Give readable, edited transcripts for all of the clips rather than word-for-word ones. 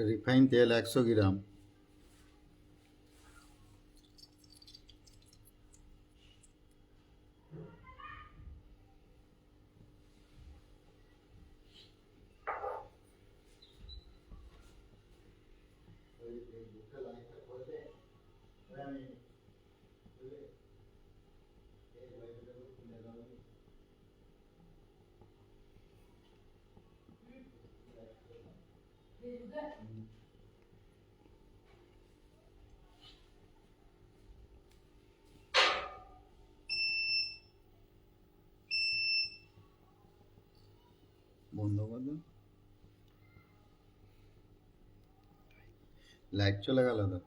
Refine তেল 100 গ্রাম। বন্ধ করে দাও, লাইট চলে গেল তো।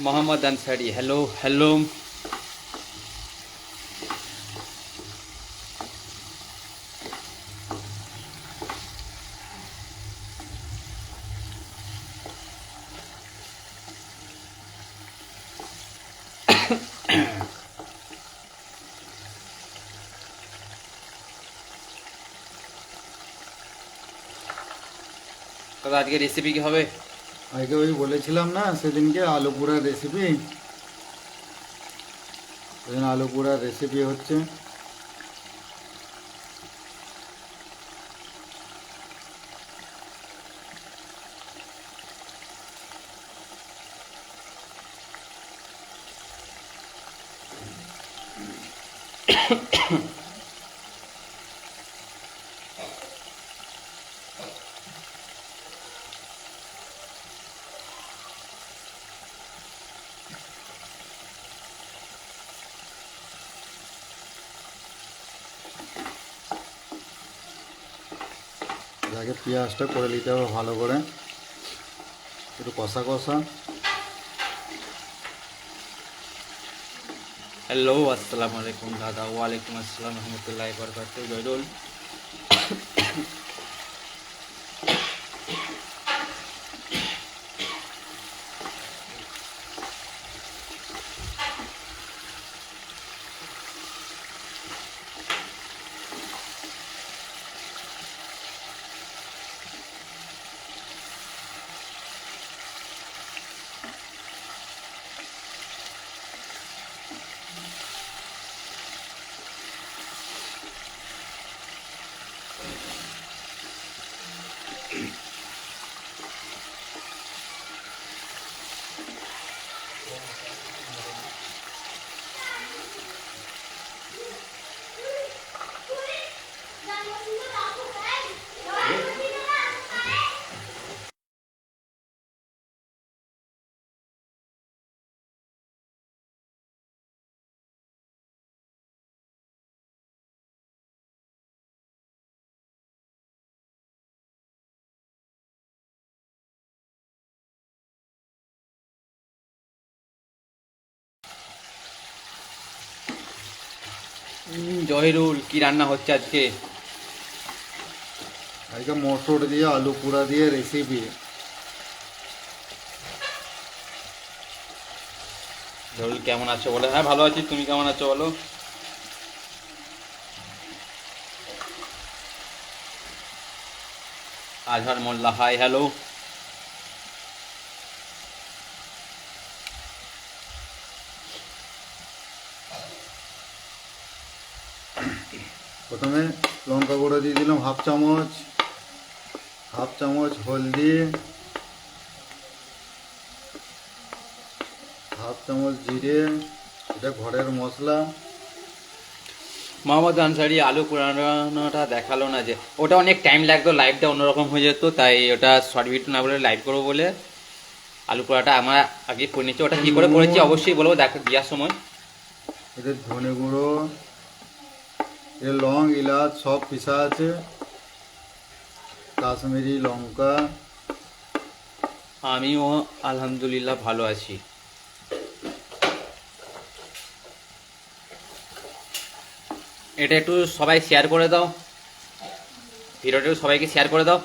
Mohammad Ansari, hello hello. দাদা আজকে রেসিপি কি হবে? আজকে ওই বলেছিলাম না সেদিনকে আলু পোড়ার রেসিপি, সেদিন আলু পোড়ার রেসিপি হচ্ছে। আগে পেঁয়াজটা করে নিতে হবে ভালো করে, একটু কষা কষা। হ্যালো, আসসালামু আলাইকুম দাদা। ওয়ালাইকুম আসসালাম রহমতুল্লাহ বরকাতুহু। জয়দুল। জহিরুল, কি রান্না হচ্ছে আজকে? আজকে মটর দিয়ে আলু পোড়া দিয়ে রেসিপি। জহিরুল কেমন আছো বলো? হ্যাঁ ভালো আছি, তুমি কেমন আছো বলো? আজহার মোল্লা, হাই হ্যালো। প্রথমে লঙ্কা গুঁড়ো দিয়ে দিলাম হাফ চামচ হলদি, হাফ চামচ জিরে, এটা ঘরের মশলা। মোহাম্মদ আনসারি, আলু পোড়ানোটা দেখালো না যে, ওটা অনেক টাইম লাগতো, লাইভটা অন্যরকম হয়ে যেত, তাই ওটা শর্ট ভিডিও না বলে লাইভ করবো বলে আলু পোড়াটা আমার আগে করে নিচ্ছি। ওটা কি করে করেছি অবশ্যই বলবো দেখা দেওয়ার সময়। এতে ধনে গুঁড়ো, এর লং ইলাচ সব পিসা আছে, কাশ্মীরি লঙ্কা। আমিও আলহামদুলিল্লাহ ভালো আছি। এটা একটু সবাই শেয়ার করে দাও, ভিডিওটা একটু সবাইকে শেয়ার করে দাও।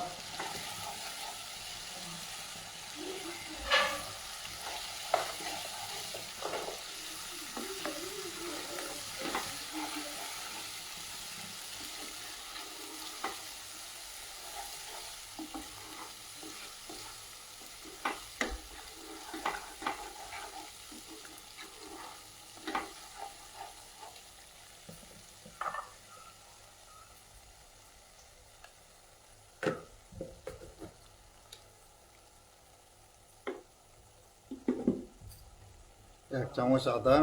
এক চামচ আদা,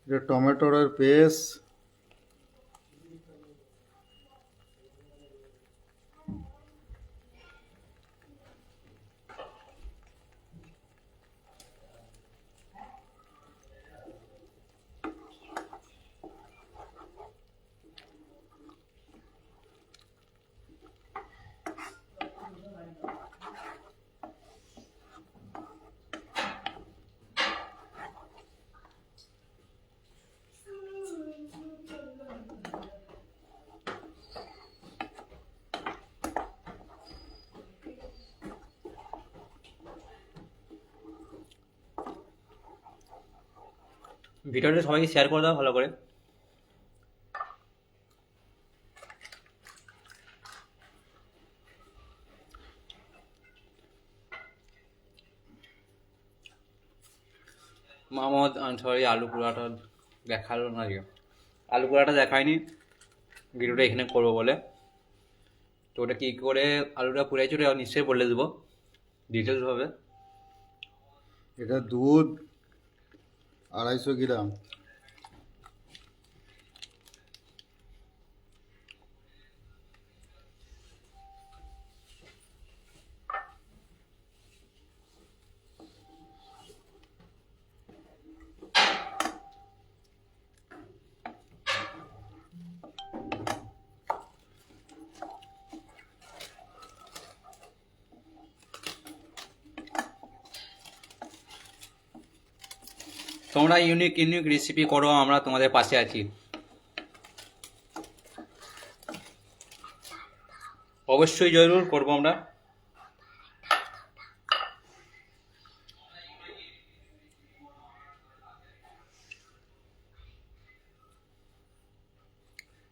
এটা টমেটোর পেস্ট, ভিডিওটা সবাইকে শেয়ার করে দাও ভালো করে। মোহাম্মদ আনসারি, আলু পোড়াটা দেখালো না যে, আলু পোড়াটা দেখায়নি, ভিডিওটা এখানে করবো বলে। তো ওটা কী করে আলুটা পুড়াইছি ওটা নিশ্চয়ই বলে দেবো ডিটেলসভাবে। এটা দুধ 250 গ্রাম, তোমরা ইউনিক ইউনিক রেসিপি করো, আমরা তোমাদের পাশে আছি। অবশ্যই জরুর করবো আমরা।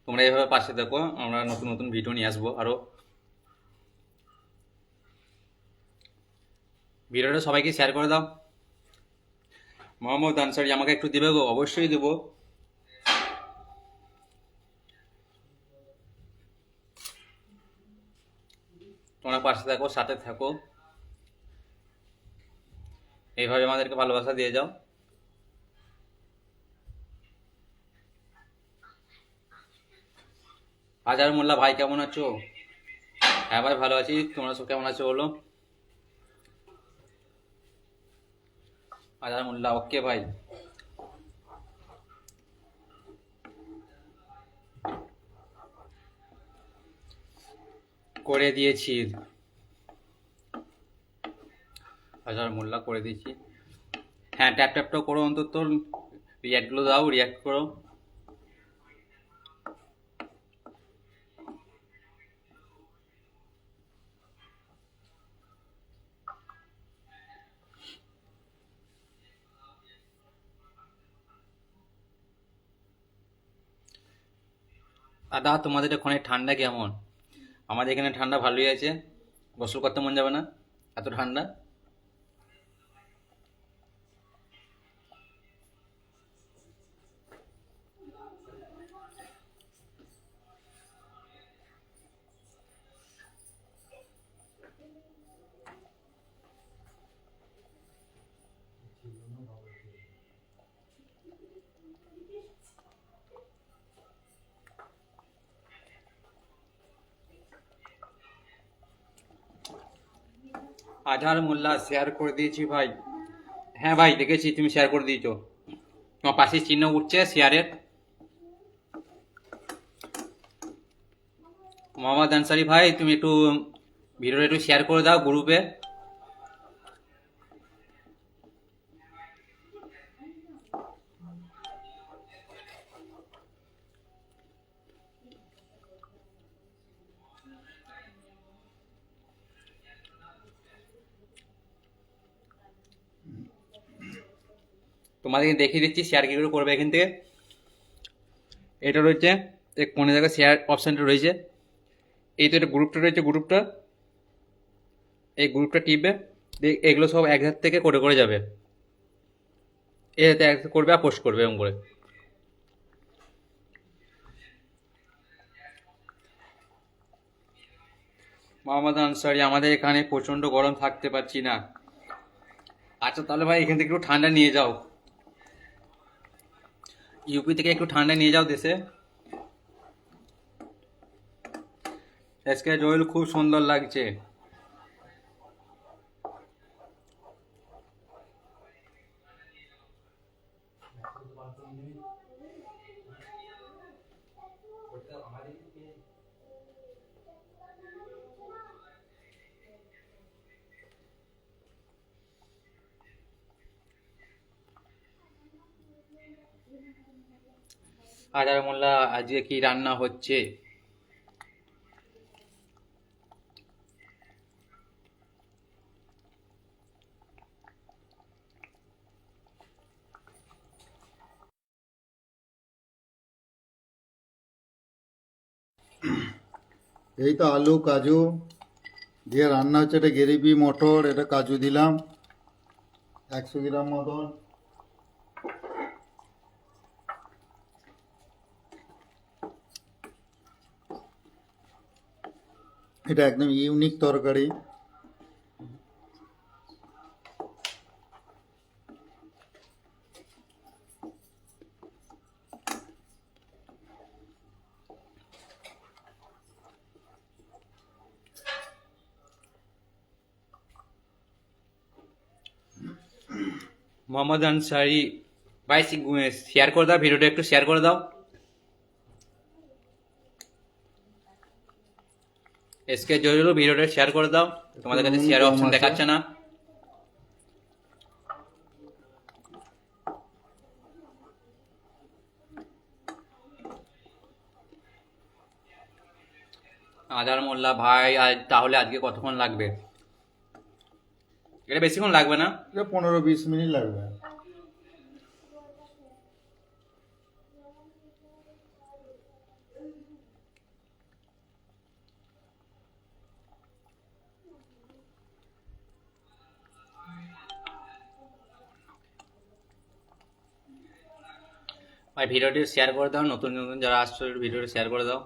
তোমরা এভাবে পাশে দেখো, আমরা নতুন নতুন ভিডিও নিয়ে আসবো আরও। ভিডিওটা সবাইকে শেয়ার করে দাও। মোহাম্মদ আনসারি, আমাকে একটু দেবে গো? অবশ্যই দেবো। তোমরা পাশে থাকো, সাথে থাকো, এইভাবে আমাদেরকে ভালোবাসা দিয়ে যাও। আজহার মোল্লা ভাই, কেমন আছো? হ্যাঁ ভাই ভালো আছি, তোমরা সব কেমন আছো বলো? আজার মোল্লা ওকে ভাই। করে দিয়েছি, আজার মোল্লা করে দিয়েছি। হ্যাঁ ট্যাপ ট্যাপটাও করো, অন্তত রিয়াক্টগুলো দাও, রিয়াক্ট করো। আর দা তোমাদের ওখানে ঠান্ডা কেমন? আমাদের এখানে ঠান্ডা ভালোই আছে, গোসল করতে মন যাবে না, এত ঠান্ডা। আজহার মোল্লা শেয়ার করে দিয়েছি ভাই। হ্যাঁ ভাই দেখেছি তুমি শেয়ার করে দিয়েছো, তোমার পাশে চিহ্ন উঠছে শেয়ারের। মোহাম্মদ আনসারি ভাই তুমি একটু ভিডিওটা একটু শেয়ার করে দাও গ্রুপে। তোমাদেরকে দেখিয়ে দিচ্ছি শেয়ার কী করে করবে। এখান থেকে এটা রয়েছে, এক কোনে জায়গায় শেয়ার অপশানটা রয়েছে, এই তো এটা গ্রুপটা রয়েছে, গ্রুপটা এই গ্রুপটা টিপবে, এগুলো সব এক হাত থেকে করে করে যাবে, এ হাতে এক হাতে করবে আর পোস্ট করবে এরকম করে। মোহাম্মদ আনসারি আমাদের এখানে প্রচণ্ড গরম, থাকতে পারছি না। আচ্ছা তাহলে ভাই এখান থেকে একটু ঠান্ডা নিয়ে যাও, ইউপি থেকে একটু ঠান্ডা নিয়ে যাও দেশে। আজকে জয়েল খুব সুন্দর লাগছে। আজার মোল্লা আজকে কি রান্না হচ্ছে? এই তো আলু কাজু দিয়ে রান্না হচ্ছে। এটা গ্রেভি মটর, এটা কাজু দিলাম 100 গ্রাম মতন। এটা একদম ইউনিক তরকারি। মোহাম্মদ আনসারি ভাই শেয়ার করে দাও, ভিডিওটা একটু শেয়ার করে দাও। এসকে জয়ুল ভিডিওটা শেয়ার করে দাও, তোমাদের কাছে শেয়ার অপশন দেখাচ্ছে না। আজার মোল্লা ভাই তাহলে আজকে কতক্ষণ লাগবে? এটা বেশিক্ষণ লাগবে না। এটা 15-20 মিনিট লাগবে। ভাই ভিডিওটি শেয়ার করে দাও, নতুন নতুন যারা আসছো ভিডিওটি শেয়ার করে দাও।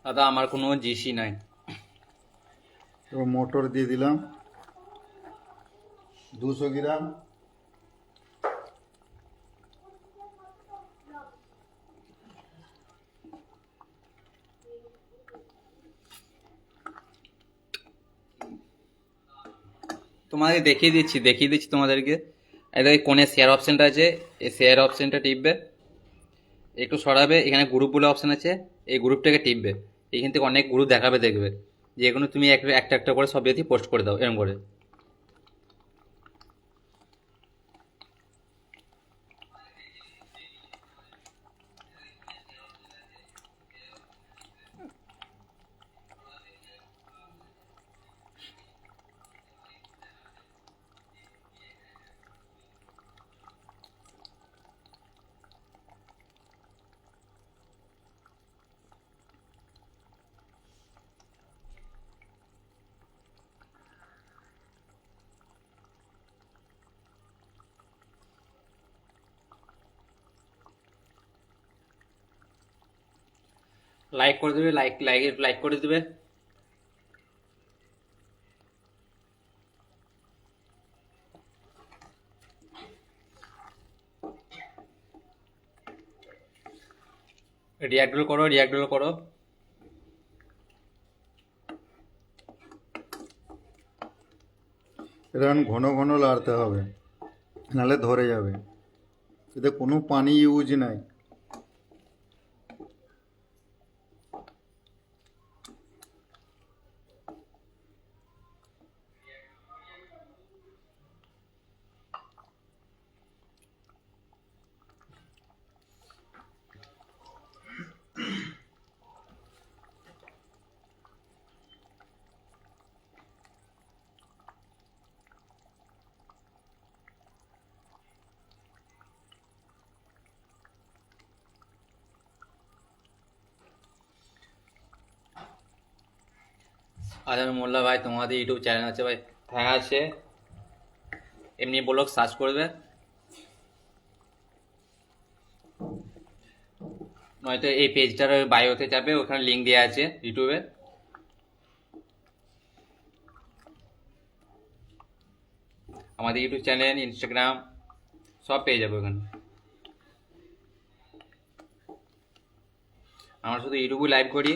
দাদা আমার কোনো জিসি নাই। এবার মটর দিয়ে দিলাম। 200 গ্রাম। তোমাদের দেখিয়ে দিচ্ছি তোমাদেরকে। এই কোণে শেয়ার অপশনটা আছে, এই শেয়ার অপশনটা টিপবে, একটু সরাবে, এখানে গ্রুপ বলে অপশন আছে, এই গ্রুপটাকে টিপবে। এখান থেকে অনেক গ্রুপ দেখাবে, দেখবে যে কোনো তুমি একটা একটা করে সব যদি পোস্ট করে দাও এরকম করে। লাইক করে দেবে, লাইক করে দেবে। রিয়াক্ট করো। এরকম ঘন ঘন লাড়তে হবে, নাহলে ধরে যাবে। এতে কোনো পানি ইউজ নাই। আজান মোল্লা ভাই, তোমাদের ইউটিউব চ্যানেল আছে ভাই? হ্যাঁ আছে, এমনি ব্লগ সার্চ করবে, নয়তো এই পেজটার বায়োতে যাবে, ওখানে লিঙ্ক দেওয়া আছে ইউটিউবে। আমাদের ইউটিউব চ্যানেল, ইনস্টাগ্রাম সব পেয়ে যাবে ওখানে। আমরা শুধু ইউটিউবে লাইভ করি।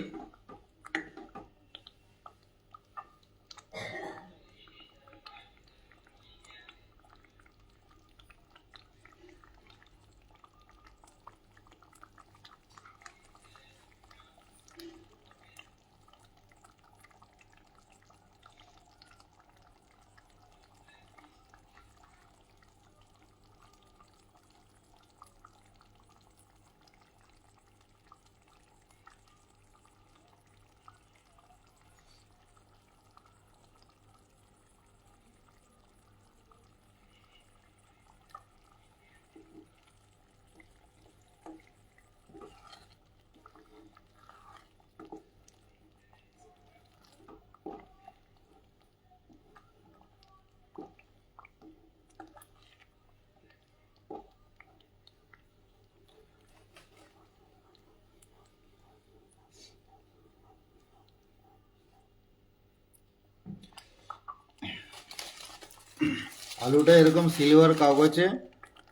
আলুটা এরকম সিলভার কাগজে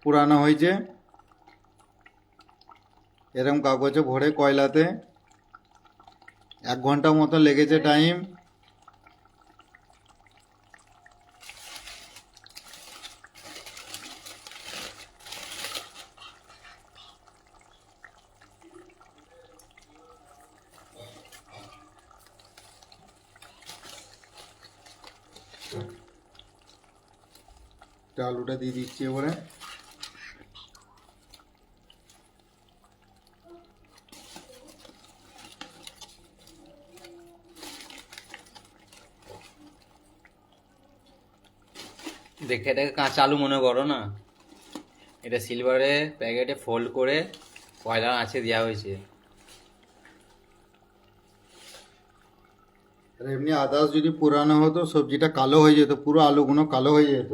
পুরানো হয়েছে, এরকম কাগজে ভরে কয়লাতে 1 ঘন্টা মতো লেগেছে টাইম। আলুটা দিয়ে দিচ্ছি এবারে। দেখে এটাকে কাঁচা আলু মনে করো না, এটা সিলভারে প্যাকেটে ফোল্ড করে কয়লার আঁচে দেওয়া হয়েছে। আর এমনি আদার্স যদি পুরানো হতো সবজিটা কালো হয়ে যেত, পুরো আলুগুলো কালো হয়ে যেত।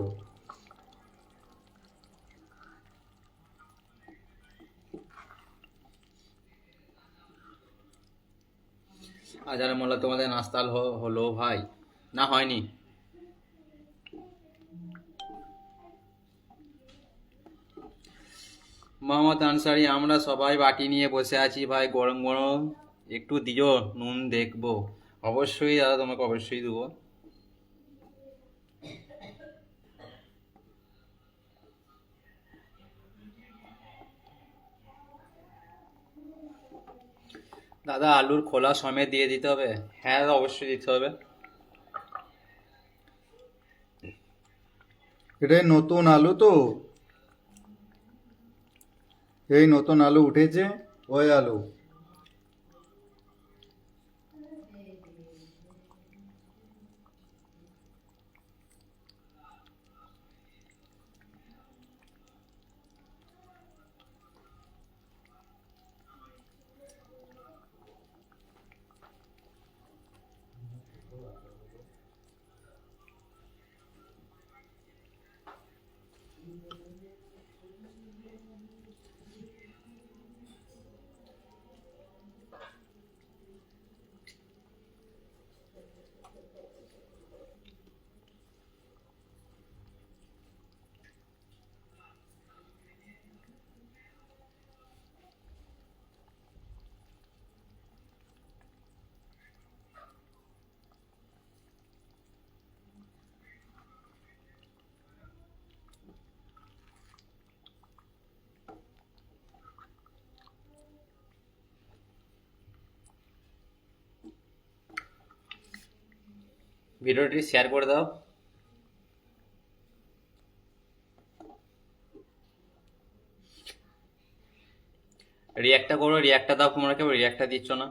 আজার মোল্লা, তোমাদের নাস্তা হলো ভাই? না হয়নি? মোহাম্মদ আনসারি, আমরা সবাই বাটি নিয়ে বসে আছি ভাই, গরম গরম একটু দিও, নুন দেখবো। অবশ্যই দাদা, তোমাকে অবশ্যই দেবো। দাদা আলুর খোলা সমেত দিয়ে দিতে হবে? হ্যাঁ দাদা, অবশ্যই দিতে হবে। এটাই নতুন আলু তো, এই নতুন আলু উঠেছে, ওই আলু। ভিডিওটি শেয়ার করে দাও। রিয়াক্টটা করো, রিয়াক্টটা দাও, তোমরা কেউ রিয়াক্টটা দিচ্ছ না।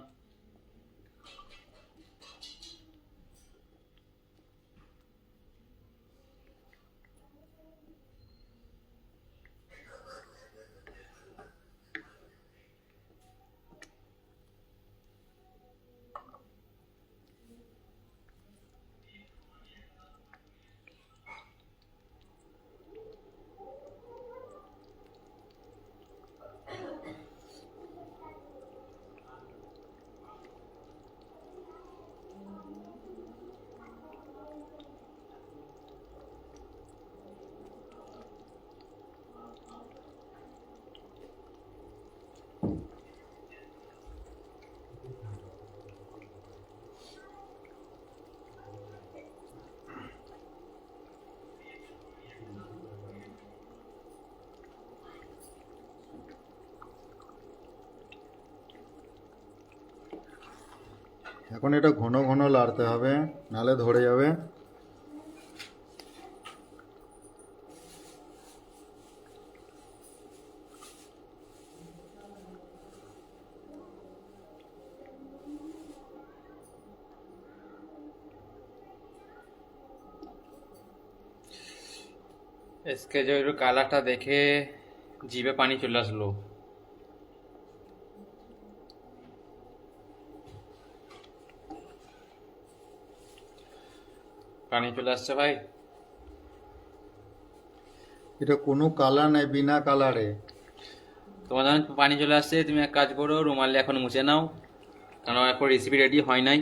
এখন এটা ঘন ঘন লাড়তে হবে, নালে ধরে যাবে। এসকে যে কালারটা দেখে জিভে পানি চলে আসলো। পানি চলে আসছে ভাই। এটা কোনো কালার নেই, বিনা কালারে। তোমার যখন পানি চলে আসছে, তুমি এক কাজ করো, রুমালে এখন মুছে নাও, কারণ এখন রেসিপি রেডি হয় নাই।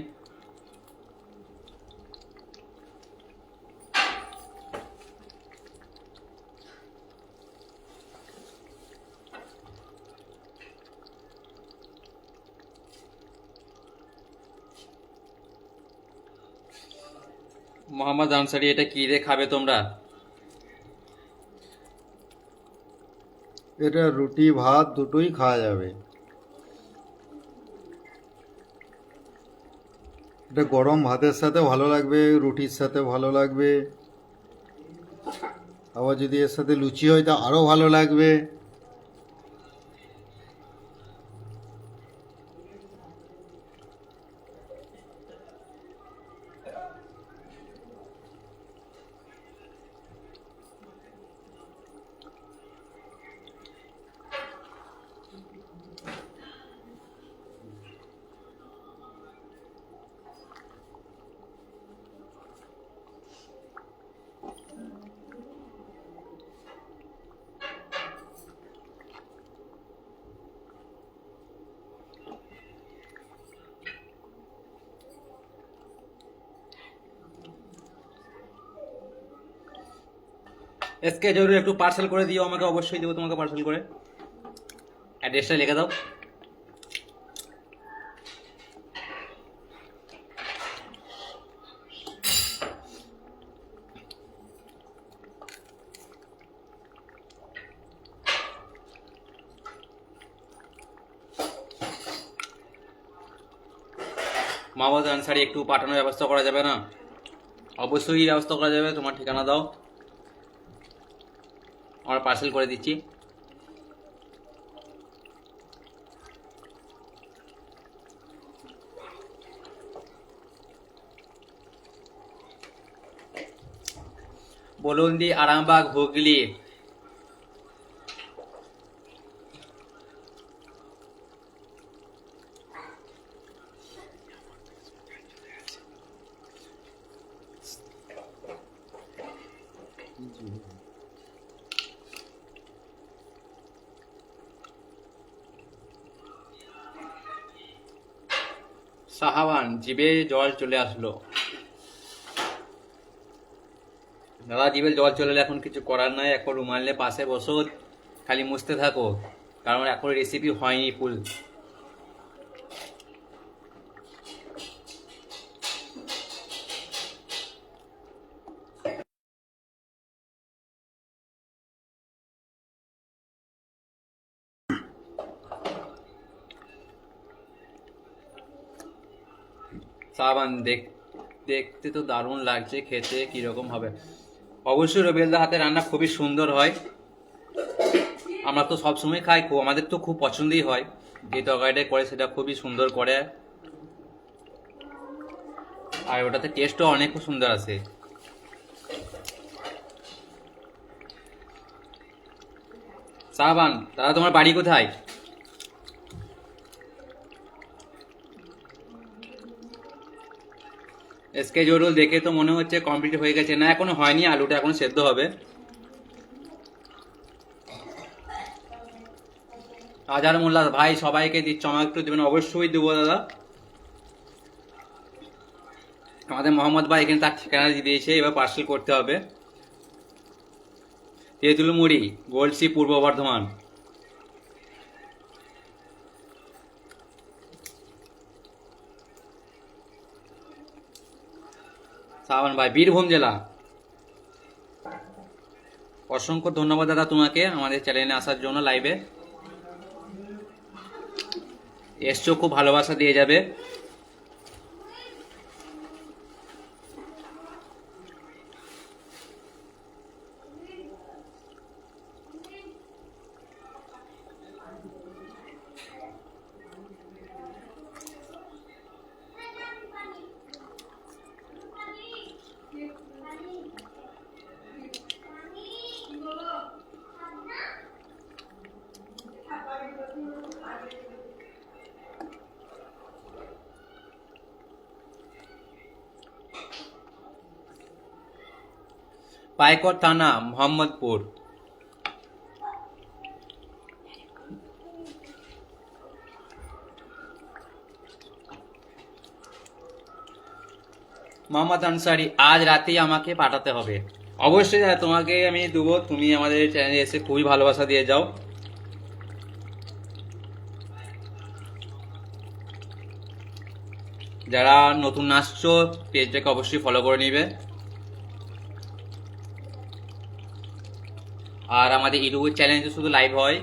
মোহাম্মদ আনসারি, এটা কি দিয়ে খাবে তোমরা? এটা রুটি ভাত দুটোই খাওয়া যাবে। এটা গরম ভাতের সাথে ভালো লাগবে, রুটির সাথে ভালো লাগবে, আবার যদি এর সাথে লুচি হয় তা আরও ভালো লাগবে। এসকে জরুরি একটু পার্সেল করে দিও আমাকে, অবশ্যই দেবো তোমাকে পার্সেল করে। অ্যাড্রেসটা লিখে দাও। মোহাম্মদ আনসারি একটু পাঠানোর ব্যবস্থা করা যাবে না? অবশ্যই ব্যবস্থা করা যাবে, তোমার ঠিকানা দাও, আমরা পার্সেল করে দিচ্ছি। বলুন্দি, আরামবাগ, হুগলি। সাহাবান, জিভে জল চলে আসলো। দাদা জিভে জল চলে এলে এখন কিছু করার নাই, এখন রুমালে পাশে বসো, খালি মুছতে থাকো, কারণ এখন রেসিপি হয়নি ফুল। সাবান দেখতে তো দারুণ লাগছে, খেতে কিরকম হবে? অবশ্যই রবিলদার হাতে রান্না খুবই সুন্দর হয়, আমরা তো সবসময় খাই, খুব আমাদের তো খুব পছন্দই হয়। যে তরকারিটা করে সেটা খুবই সুন্দর করে, আর ওটাতে টেস্টও অনেক সুন্দর আছে। সাবান দাদা, তোমার বাড়ি কোথায়? স্কেজুল দেখে তো মনে হচ্ছে কমপ্লিট হয়ে গেছে, না এখনো হয়নি, আলুটা এখনো সেদ্ধ হবে। আজহার মোল্লা ভাই, সবাইকে দিচ্ছ, আমাকে একটু দেবেন? অবশ্যই দেবো দাদা। আমাদের মোহাম্মদ ভাই এখানে তার ঠিকানা দিয়ে দিয়েছে, এবার পার্সেল করতে হবে। তেঁতুলমুড়ি, গলসি, পূর্ব বর্ধমান। সাবান ভাই, বীরভূম জেলা। অসংখ্য ধন্যবাদ দাদা তোমাকে আমাদের চ্যানেলে আসার জন্য, লাইভে এসছো, খুব ভালোবাসা দিয়ে যাবে। পাইকর থানা, মোহাম্মদপুর। মোহাম্মদ আনসারি, আজ রাতেই আমাকে পাঠাতে হবে। অবশ্যই দাদা, তোমাকে আমি দেবো, তুমি আমাদের চ্যানেলে এসে খুবই ভালোবাসা দিয়ে যাও। যারা নতুন আসছো, পেজটাকে অবশ্যই ফলো করে নিবে। আর আমাদের ইউটিউব চ্যানেলে শুধু লাইভ হয়,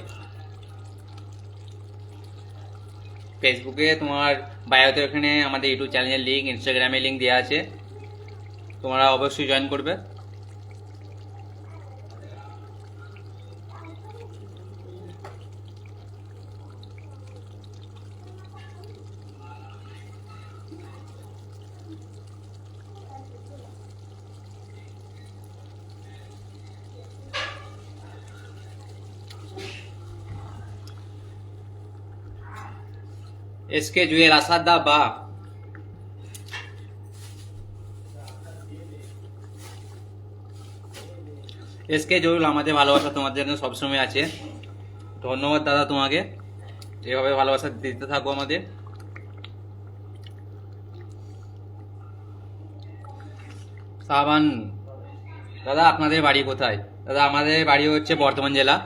ফেসবুকে তোমার বায়োতে ওখানে আমাদের ইউটিউব চ্যানেলের লিঙ্ক, ইনস্টাগ্রামের লিঙ্ক দেওয়া আছে, তোমরা অবশ্যই জয়েন করবে। এসকে জুয়েল, আসাদা বা। এসকে জুয়েল, আমাদের ভালোবাসা তোমাদের জন্য সবসময় আছে। ধন্যবাদ দাদা তোমাকে, এভাবে ভালোবাসা দিতে থাকো আমাদের। সাবান দাদা, আপনাদের বাড়ি কোথায়? দাদা আমাদের বাড়ি হচ্ছে বর্ধমান জেলা।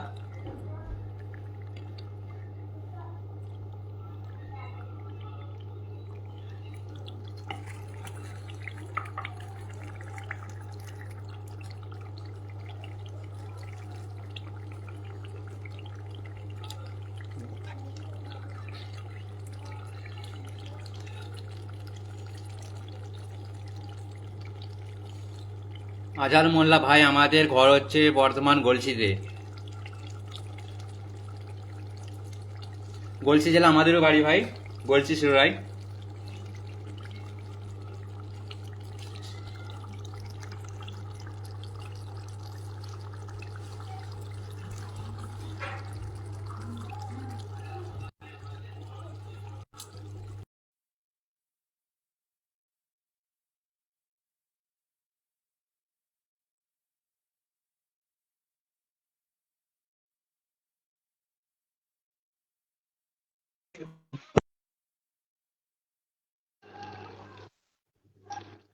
আজহার মোল্লা ভাই, আমাদের ঘর হচ্ছে বর্ধমান গলসিতে। গলসি জেলা আমাদেরও বাড়ি ভাই, গলসি শিরোরাই।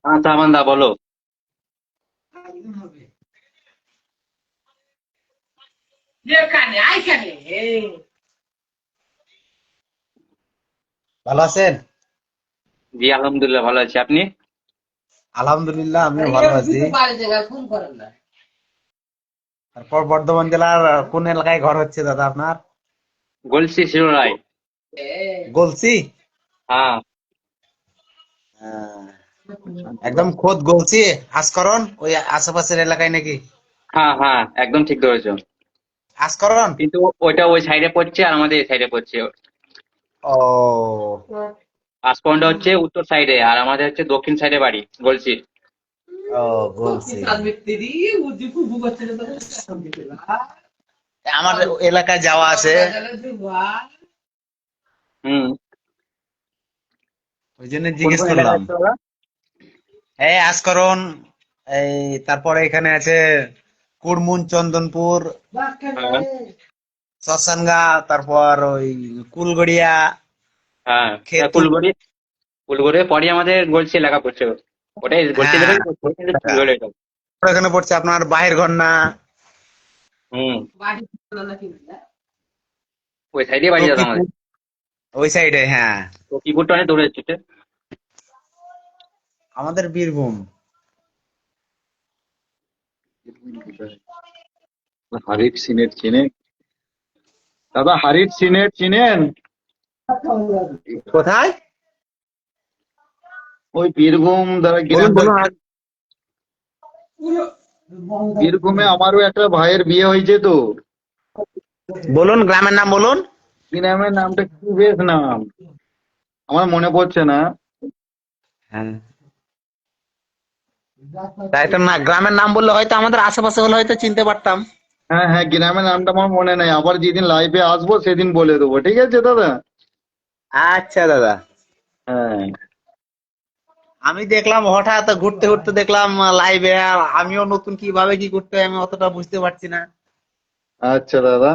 হ্যাঁ সামান্দা বলো। ভালো আছেন? জি আলহামদুলিল্লাহ ভালো আছি, আপনি? আলহামদুলিল্লাহ আমিও ভালো আছি। তারপর বর্ধমান জেলার কোন এলাকায় ঘর হচ্ছে দাদা আপনার? গলসি শিরোরাই। গলসি? হ্যাঁ। আহ, একদম খোদ গলসি আসকরণ ওই আশেপাশের এলাকায় নাকি? হ্যাঁ হ্যাঁ একদম ঠিক ধরেছো। আসকরণ? কিন্তু ওইটা ওই সাইডে পড়ছে আর আমাদের এই সাইডে পড়ছে। ও আসকন্ডা হচ্ছে উত্তর সাইডে আর আমাদের হচ্ছে দক্ষিণ সাইডে বাড়ি গলসির। ও গলসি। আমার এলাকায় যাওয়া আছে, হুম। ওই জন্য কোন জিজ্ঞেস কোন এলাকা করলাম। আছে ওরা? এই আসকরণ, এই তারপরে এখানে আছে কুড়মুন, চন্দনপুর, হ্যাঁ শ্মশানগা, তারপর ওই কুলগড়িয়া, হ্যাঁ খেতুল। ফুলগড়ি। ফুলগড়ি পরই আমাদের গলসি এলাকা পড়ছে। ওটাই গলসি হ্যাঁ, এলাকায় পড়ছে, কিন্তু ফুলগড়ি এটা। এখানে পড়ছে আপনার বাহির ঘন্না, হুম। ওই সাইডে বাড়ি দাদা আমাদের। তকিপুর, ওই সাইডে। হ্যাঁ, তো কিপুরটা অনেক দূরে হচ্ছে। আমাদের বীরভূম। হারিফ সিনেট চিনে? দাদা হারিফ সিনেট চিনেন? কোথায়? ওই বীরভূম দ্বারা বলুন গ্রামটা। বলুন বীরভূমে আমারও একটা ভাইয়ের বিয়ে হয়েছে তো। বলুন গ্রামের নাম বলুন। কি নামের নামটা কি বেশ নাম, আমার মনে পড়ছে না। হ্যাঁ, তাই তো না, গ্রামের নাম বললে হয়তো আমাদের আশেপাশে হলে হয়তো চিনতে পারতাম। হ্যাঁ হ্যাঁ, গ্রামের নামটা আমার মনে নেই, আবার যেদিন লাইভে আসবো সেদিন বলে দেবো, ঠিক আছে দাদা? আচ্ছা দাদা, হ্যাঁ। আমি দেখলাম হঠাৎ ঘুরতে ঘুরতে দেখলাম লাইভে, আমিও নতুন কিভাবে কি করতে হয় আমি অতটা বুঝতে পারছি না। আচ্ছা দাদা।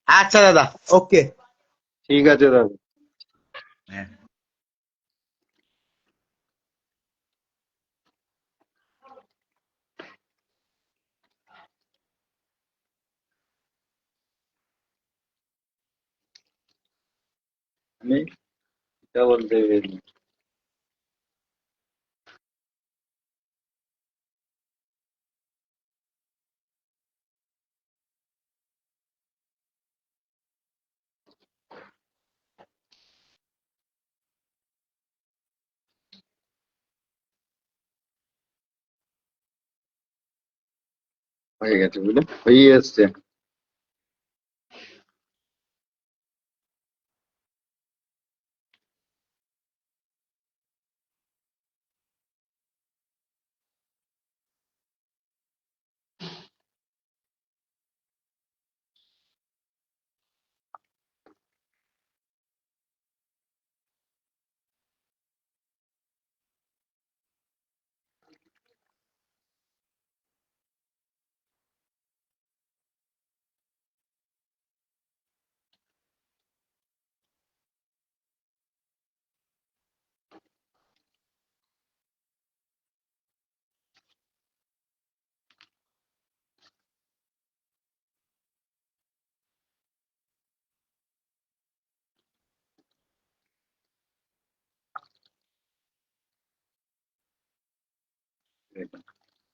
আচ্ছা দাদা, ওকে। ঠিক আছে দাদা। হ্যাঁ। আমি এটা বলতে হয়ে গেছে, বুঝলে হয়ে এসছে।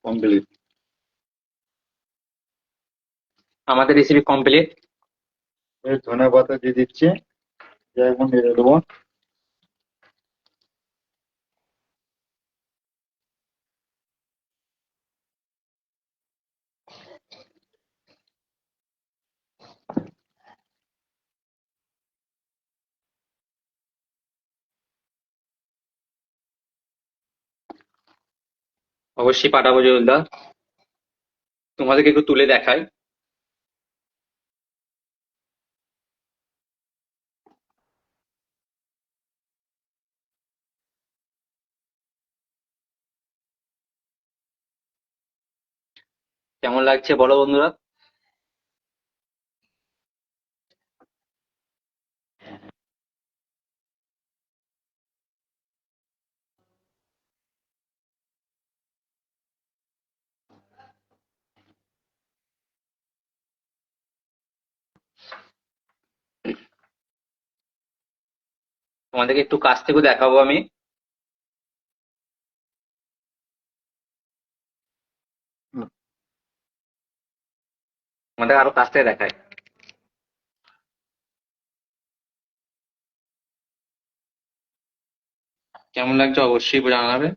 কমপ্লিট। আমাদের রেসিপি কমপ্লিট। এই ধনে পাতা দিয়ে দিচ্ছি, দিয়ে এখন নেড়ে দেবো। অবশ্যই পাঠাবো জয়দা, তোমাদেরকে একটু তুলে দেখাই। কেমন লাগছে বলো বন্ধুরা? তোমাদেরকে একটু কাছ থেকে দেখাবো আমি। তোমাদের আরো কাছ থেকে দেখাই। কেমন লাগছে অবশ্যই জানাবে।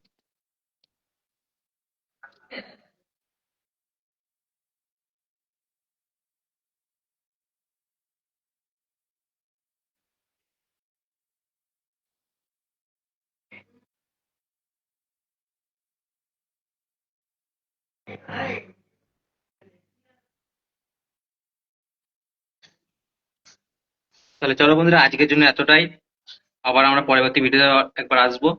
তাহলে চলো বন্ধুরা, আজকের জন্য এতটাই। আবার আমরা পরবর্তী ভিডিও একবার আসবো।